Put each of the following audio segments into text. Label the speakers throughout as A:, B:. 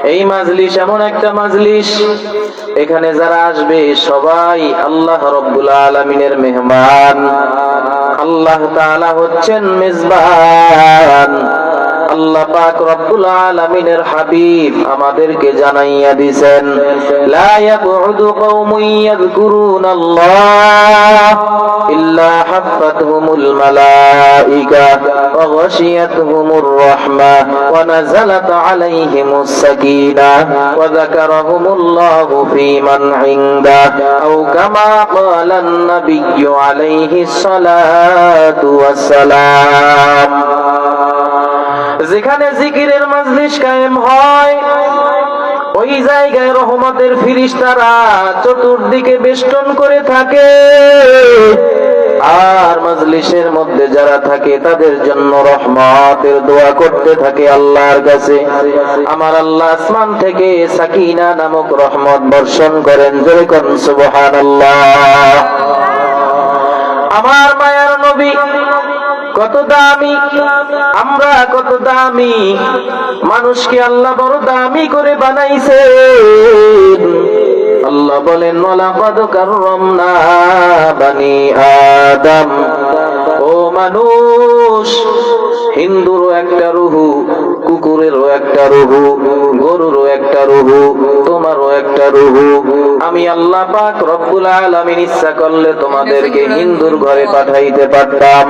A: এই মাজলিস এমন একটা মাজলিস, এখানে যারা আসবে সবাই আল্লাহ রাব্বুল আলামিনের মেহমান। আল্লাহ তাআলা হচ্ছেন মেজবান। আল্লাহ পাক রব্বুল আলামিনের হাবিব আমাদেরকে জানাইয়া দিয়েছেন, লা ইয়াকউদু কওমুন ইয়াযকুরুনাল্লাহ ইল্লা হাফাতহুমুল মালাইকা ওয়া গাশিয়াতহুমুর রাহমাহ ওয়া নাযালাত আলাইহিমুস সাকিনাহ ওয়া যাকারাহুমুল্লাহু ফীমান ইনদাহ আও কামা ক্বালান নাবিয়্যু আলাইহিস সালাতু ওয়াস সালাম। যেখানে জিকিরের মাজলিস কায়েম হয়, ওই জায়গায় রহমতের ফেরেশতারা চতুর্দিকে বেষ্টন করে থাকে। আর মাজলিসের মধ্যে যারা থাকে তাদের জন্য রহমতের দোয়া করতে থাকে আল্লাহর কাছে। আমার আল্লাহ আসমান থেকে সাকিনা নামক রহমত বর্ষণ করেন। জোরে কোন সুবহানাল্লাহ। আমার মায়ার নবী কত দামি, আমরা কত দামি, মানুষকে আল্লাহ বড় দামি করে বানাইছে। আল্লাহ বলেন, ওয়ালাকাদ কাররামনা বানি আদম। ও মানুষ, হিন্দুরও একটা রুহু, কুকুরেরও একটা রুহু, গরুরও একটা রুহু, তোমারও একটা রুহু। আমি আল্লাহ পাক রব্বুল আলামিন ইচ্ছা করলে তোমাদেরকে হিন্দুর ঘরে পাঠাইতে পারতাম।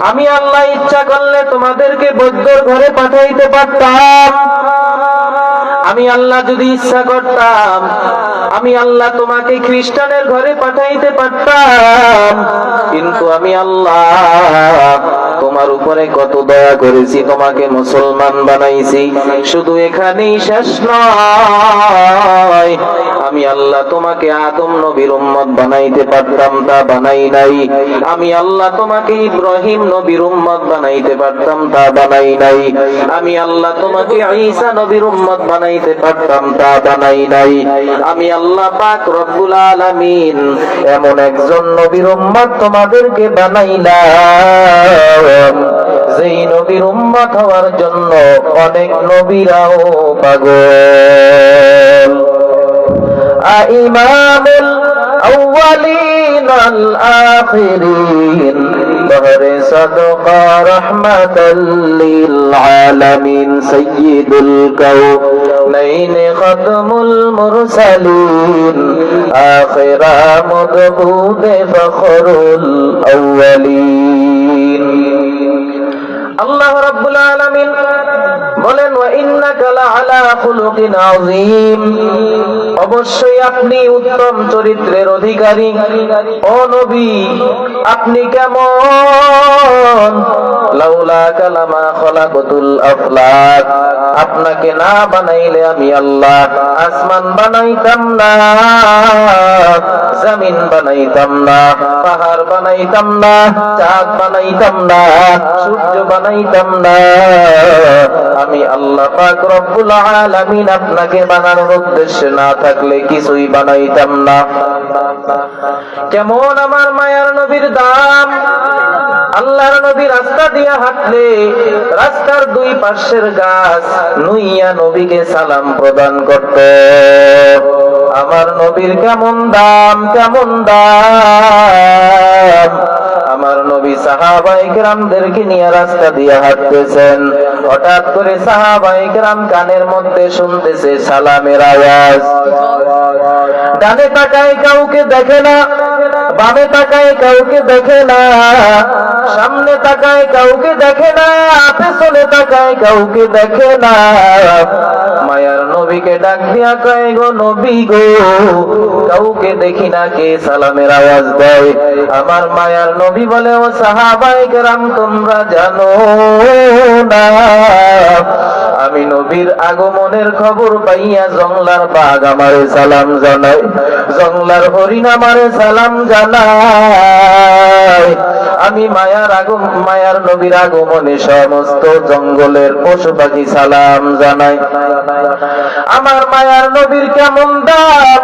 A: আমি আল্লাহ ইচ্ছা করলে তোমাদেরকে বৌদ্ধর ঘরে পাঠাইতে পারতাম। আমি আল্লাহ যদি ইচ্ছা করতাম, আমি আল্লাহ তোমাকে খ্রিস্টানের ঘরে পাঠাইতে পারতাম। কিন্তু আমি আল্লাহ তোমার উপরে কত দয়া করেছি, তোমাকে মুসলমান বানাইছি। শুধু এখানেই শেষ নয়, আমি আল্লাহ তোমাকে আদম নবীর উম্মত বানাইতে পারতাম, তা বানাই নাই। আমি আল্লাহ তোমাকে ইব্রাহিম নবীর উম্মত বানাইতে পারতাম, তা বানাই নাই। আমি আল্লাহ তোমাকে ঈসা নবীর উম্মত বানাইতে পারতাম, তা বানাই নাই। আমি আল্লাহ পাক রব্বুল আলামিন এমন একজন নবীর উম্মত তোমাদেরকে বানাইলাম, যেই নবীর উম্মত হওয়ার জন্য অনেক নবীরাও পাগল। ইমামুল আউয়ালিন আল আখিরিন বহরে সাদকা রাহমাতাল লিল আলামিন সাইয়্যিদুল কাউনাইন খাতমুল মুরসালিন আখিরা মদবুদ ফখরুল আউয়ালিন। আল্লাহ রাব্বুল আলামিন বলেন, ওয়া ইন্নাকা লাআলা খুলুকিন আযীম। অবশ্যই আপনি উত্তম চরিত্রের অধিকারী। ও নবী, আপনি কেমন? লাউলা কালামা খলাকাতুল আফলাক। আপনাকে না বানাইলে আমি আল্লাহ আসমান বানাইতাম না, জমিন বানাইতাম না, পাহাড় বানাইতাম না, চাঁদ বানাইতাম না, সূর্য বানাইতাম না। আমি আল্লাহ পাক রব্বুল আলামিন আপনাকে বানানোর উদ্দেশ্য না থাকলে কিছুই বানাইতাম না। কেমন আমার মায়ার নবীর দাম! আল্লাহর নবী রাস্তা দিয়া হাঁটলে রাস্তার দুই পাশের গাছ নুইয়া নবীকে সালাম প্রদান করত। আমার নবীর কেমন দাম, কেমন দাম! আমার নবী সাহাবায়ে কেরামদেরকে নিয়ে রাস্তা দিয়ে হাঁটতেছেন। হঠাৎ করে সাহাবায়ে কেরাম কানের মধ্যে শুনতেছে সালামের আওয়াজ। ডানে তাকায় কাউকে দেখে না, বামে তাকায় কাউকে দেখে না, সামনে তাকায় কাউকে দেখে না, পেছনে তাকায় কাউকে দেখে না। মায়ার নবীকে ডাক দিয়া কয়, গো নবী গো, কাউকে দেখি না, কে সালামের আওয়াজ দেয়? আমার মায়ার নবী বলে, ও সাহাবায়ে কেরাম, তোমরা জানো না, আমি নবীর আগমনের খবর পাইয়া জংলার বাঘ আমারে সালাম জানায়, জংলার হরিণ আমারে সালাম জানায়। আমি মায়ার নবীর আগমনে সমস্ত জঙ্গলের পশু পাখি সালাম জানায়। আমার মায়ার নবীর কেমন দাম!